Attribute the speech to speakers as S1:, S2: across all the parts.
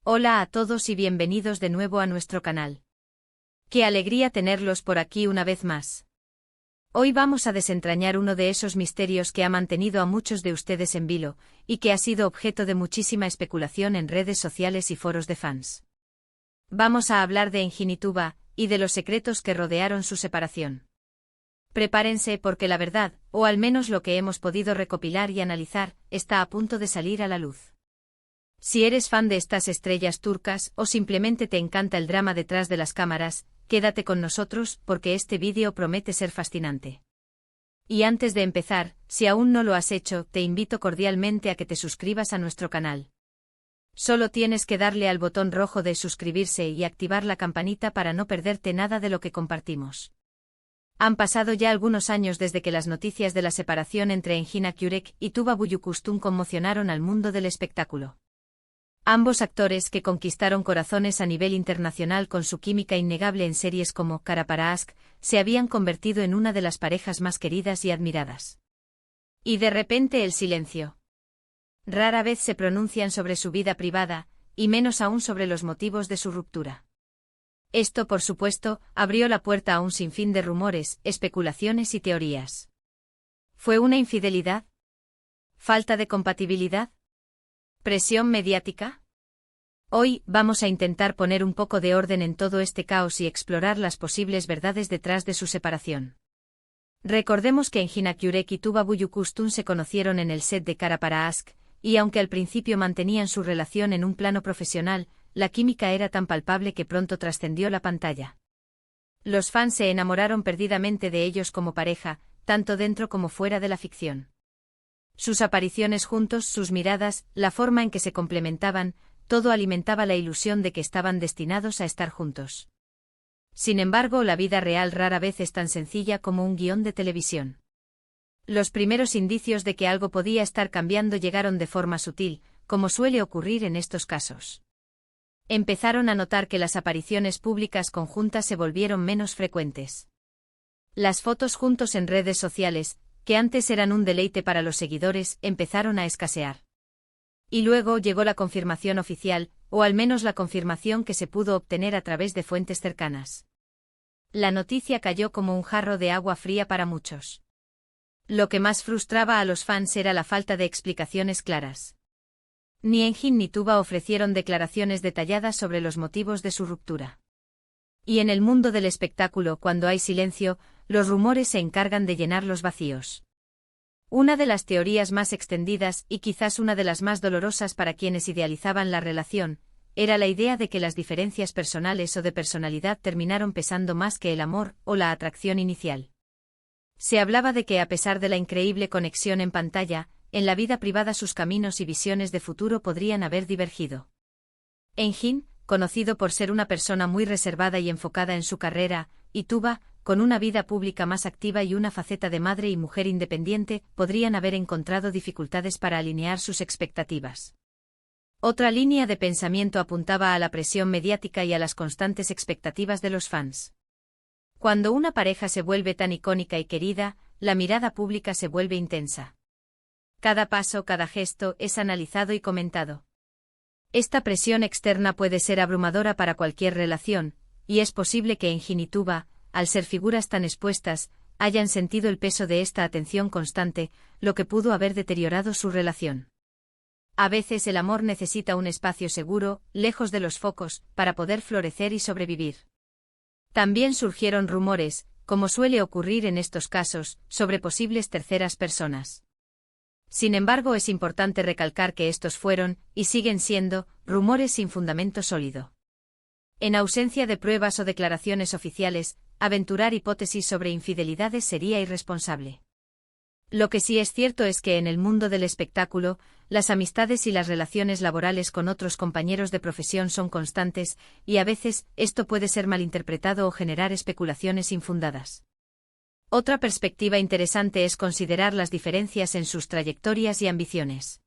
S1: Hola a todos y bienvenidos de nuevo a nuestro canal. Qué alegría tenerlos por aquí una vez más. Hoy vamos a desentrañar uno de esos misterios que ha mantenido a muchos de ustedes en vilo, y que ha sido objeto de muchísima especulación en redes sociales y foros de fans. Vamos a hablar de Engin y Tuba, y de los secretos que rodearon su separación. Prepárense porque la verdad, o al menos lo que hemos podido recopilar y analizar, está a punto de salir a la luz. Si eres fan de estas estrellas turcas o simplemente te encanta el drama detrás de las cámaras, quédate con nosotros porque este vídeo promete ser fascinante. Y antes de empezar, si aún no lo has hecho, te invito cordialmente a que te suscribas a nuestro canal. Solo tienes que darle al botón rojo de suscribirse y activar la campanita para no perderte nada de lo que compartimos. Han pasado ya algunos años desde que las noticias de la separación entre Engin Akyurek y Tuba Büyüküstün conmocionaron al mundo del espectáculo. Ambos actores que conquistaron corazones a nivel internacional con su química innegable en series como Kara para Aşk, se habían convertido en una de las parejas más queridas y admiradas. Y de repente el silencio. Rara vez se pronuncian sobre su vida privada, y menos aún sobre los motivos de su ruptura. Esto, por supuesto, abrió la puerta a un sinfín de rumores, especulaciones y teorías. ¿Fue una infidelidad? ¿Falta de compatibilidad? ¿Presión mediática? Hoy, vamos a intentar poner un poco de orden en todo este caos y explorar las posibles verdades detrás de su separación. Recordemos que Engin Akyurek y Tuba Büyüküstün se conocieron en el set de Kara para Aşk, y aunque al principio mantenían su relación en un plano profesional, la química era tan palpable que pronto trascendió la pantalla. Los fans se enamoraron perdidamente de ellos como pareja, tanto dentro como fuera de la ficción. Sus apariciones juntos, sus miradas, la forma en que se complementaban, todo alimentaba la ilusión de que estaban destinados a estar juntos. Sin embargo, la vida real rara vez es tan sencilla como un guión de televisión. Los primeros indicios de que algo podía estar cambiando llegaron de forma sutil, como suele ocurrir en estos casos. Empezaron a notar que las apariciones públicas conjuntas se volvieron menos frecuentes. Las fotos juntos en redes sociales, que antes eran un deleite para los seguidores, empezaron a escasear. Y luego llegó la confirmación oficial, o al menos la confirmación que se pudo obtener a través de fuentes cercanas. La noticia cayó como un jarro de agua fría para muchos. Lo que más frustraba a los fans era la falta de explicaciones claras. Ni Engin ni Tuba ofrecieron declaraciones detalladas sobre los motivos de su ruptura. Y en el mundo del espectáculo, cuando hay silencio, los rumores se encargan de llenar los vacíos. Una de las teorías más extendidas, y quizás una de las más dolorosas para quienes idealizaban la relación, era la idea de que las diferencias personales o de personalidad terminaron pesando más que el amor o la atracción inicial. Se hablaba de que a pesar de la increíble conexión en pantalla, en la vida privada sus caminos y visiones de futuro podrían haber divergido. Engin, conocido por ser una persona muy reservada y enfocada en su carrera, y Tuba, con una vida pública más activa y una faceta de madre y mujer independiente, podrían haber encontrado dificultades para alinear sus expectativas. Otra línea de pensamiento apuntaba a la presión mediática y a las constantes expectativas de los fans. Cuando una pareja se vuelve tan icónica y querida, la mirada pública se vuelve intensa. Cada paso, cada gesto es analizado y comentado. Esta presión externa puede ser abrumadora para cualquier relación, y es posible que Engin y Tuba, al ser figuras tan expuestas, hayan sentido el peso de esta atención constante, lo que pudo haber deteriorado su relación. A veces el amor necesita un espacio seguro, lejos de los focos, para poder florecer y sobrevivir. También surgieron rumores, como suele ocurrir en estos casos, sobre posibles terceras personas. Sin embargo, es importante recalcar que estos fueron, y siguen siendo, rumores sin fundamento sólido. En ausencia de pruebas o declaraciones oficiales, aventurar hipótesis sobre infidelidades sería irresponsable. Lo que sí es cierto es que en el mundo del espectáculo, las amistades y las relaciones laborales con otros compañeros de profesión son constantes, y a veces, esto puede ser malinterpretado o generar especulaciones infundadas. Otra perspectiva interesante es considerar las diferencias en sus trayectorias y ambiciones.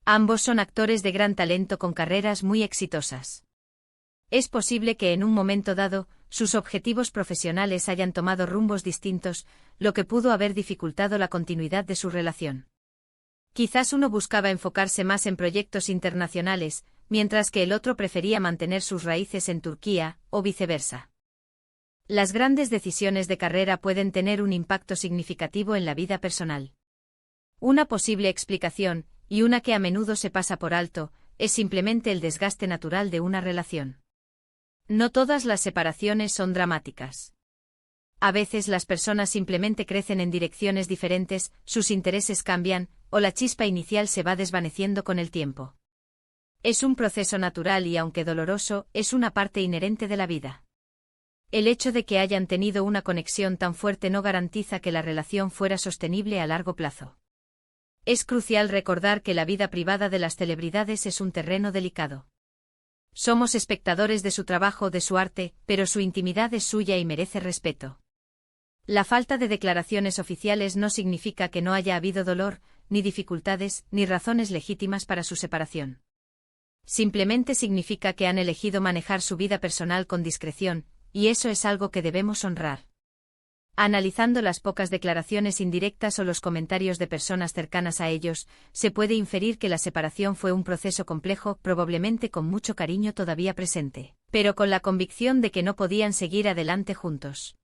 S1: Ambos son actores de gran talento con carreras muy exitosas. Es posible que en un momento dado, sus objetivos profesionales hayan tomado rumbos distintos, lo que pudo haber dificultado la continuidad de su relación. Quizás uno buscaba enfocarse más en proyectos internacionales, mientras que el otro prefería mantener sus raíces en Turquía, o viceversa. Las grandes decisiones de carrera pueden tener un impacto significativo en la vida personal. Una posible explicación, y una que a menudo se pasa por alto, es simplemente el desgaste natural de una relación. No todas las separaciones son dramáticas. A veces las personas simplemente crecen en direcciones diferentes, sus intereses cambian, o la chispa inicial se va desvaneciendo con el tiempo. Es un proceso natural y, aunque doloroso, es una parte inherente de la vida. El hecho de que hayan tenido una conexión tan fuerte no garantiza que la relación fuera sostenible a largo plazo. Es crucial recordar que la vida privada de las celebridades es un terreno delicado. Somos espectadores de su trabajo o de su arte, pero su intimidad es suya y merece respeto. La falta de declaraciones oficiales no significa que no haya habido dolor, ni dificultades, ni razones legítimas para su separación. Simplemente significa que han elegido manejar su vida personal con discreción, y eso es algo que debemos honrar. Analizando las pocas declaraciones indirectas o los comentarios de personas cercanas a ellos, se puede inferir que la separación fue un proceso complejo, probablemente con mucho cariño todavía presente, pero con la convicción de que no podían seguir adelante juntos.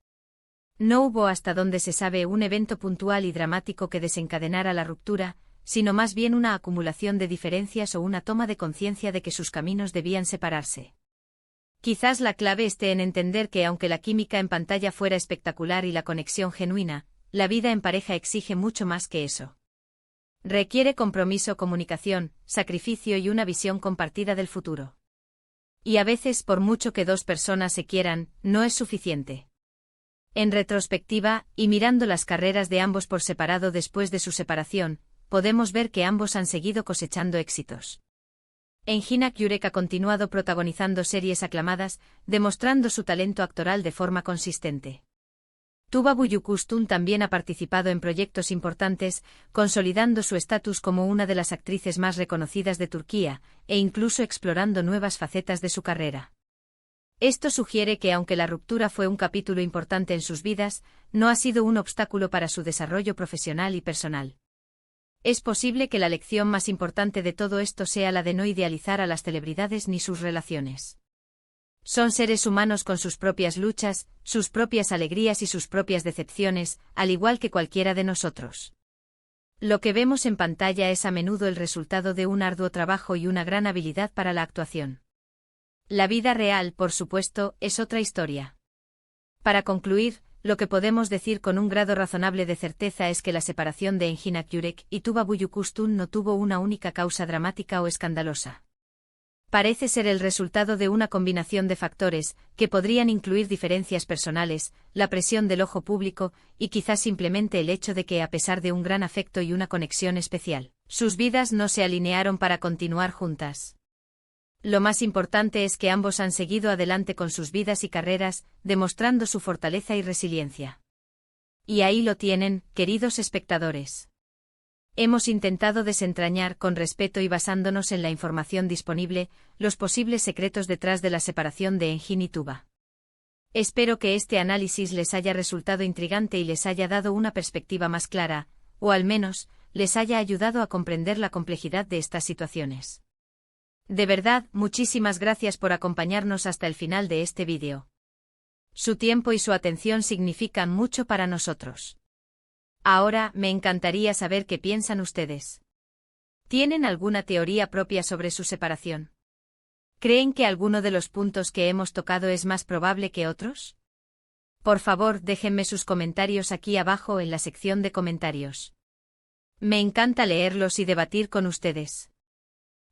S1: No hubo, hasta donde se sabe, un evento puntual y dramático que desencadenara la ruptura, sino más bien una acumulación de diferencias o una toma de conciencia de que sus caminos debían separarse. Quizás la clave esté en entender que aunque la química en pantalla fuera espectacular y la conexión genuina, la vida en pareja exige mucho más que eso. Requiere compromiso, comunicación, sacrificio y una visión compartida del futuro. Y a veces, por mucho que dos personas se quieran, no es suficiente. En retrospectiva, y mirando las carreras de ambos por separado después de su separación, podemos ver que ambos han seguido cosechando éxitos. Enginak Yurek ha continuado protagonizando series aclamadas, demostrando su talento actoral de forma consistente. Tuba Büyüküstün también ha participado en proyectos importantes, consolidando su estatus como una de las actrices más reconocidas de Turquía, e incluso explorando nuevas facetas de su carrera. Esto sugiere que aunque la ruptura fue un capítulo importante en sus vidas, no ha sido un obstáculo para su desarrollo profesional y personal. Es posible que la lección más importante de todo esto sea la de no idealizar a las celebridades ni sus relaciones. Son seres humanos con sus propias luchas, sus propias alegrías y sus propias decepciones, al igual que cualquiera de nosotros. Lo que vemos en pantalla es a menudo el resultado de un arduo trabajo y una gran habilidad para la actuación. La vida real, por supuesto, es otra historia. Para concluir, lo que podemos decir con un grado razonable de certeza es que la separación de Enginak Yurek y Tuba Büyüküstün no tuvo una única causa dramática o escandalosa. Parece ser el resultado de una combinación de factores, que podrían incluir diferencias personales, la presión del ojo público, y quizás simplemente el hecho de que, a pesar de un gran afecto y una conexión especial, sus vidas no se alinearon para continuar juntas. Lo más importante es que ambos han seguido adelante con sus vidas y carreras, demostrando su fortaleza y resiliencia. Y ahí lo tienen, queridos espectadores. Hemos intentado desentrañar, con respeto y basándonos en la información disponible, los posibles secretos detrás de la separación de Engin y Tuba. Espero que este análisis les haya resultado intrigante y les haya dado una perspectiva más clara, o al menos, les haya ayudado a comprender la complejidad de estas situaciones. De verdad, muchísimas gracias por acompañarnos hasta el final de este vídeo. Su tiempo y su atención significan mucho para nosotros. Ahora, me encantaría saber qué piensan ustedes. ¿Tienen alguna teoría propia sobre su separación? ¿Creen que alguno de los puntos que hemos tocado es más probable que otros? Por favor, déjenme sus comentarios aquí abajo en la sección de comentarios. Me encanta leerlos y debatir con ustedes.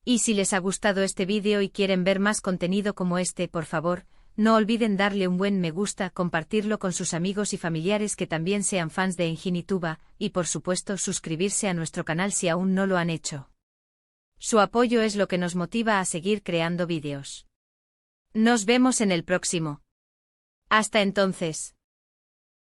S1: Y si les ha gustado este vídeo y quieren ver más contenido como este, por favor, no olviden darle un buen me gusta, compartirlo con sus amigos y familiares que también sean fans de Engin y Tuba, y por supuesto suscribirse a nuestro canal si aún no lo han hecho. Su apoyo es lo que nos motiva a seguir creando vídeos. Nos vemos en el próximo. Hasta entonces.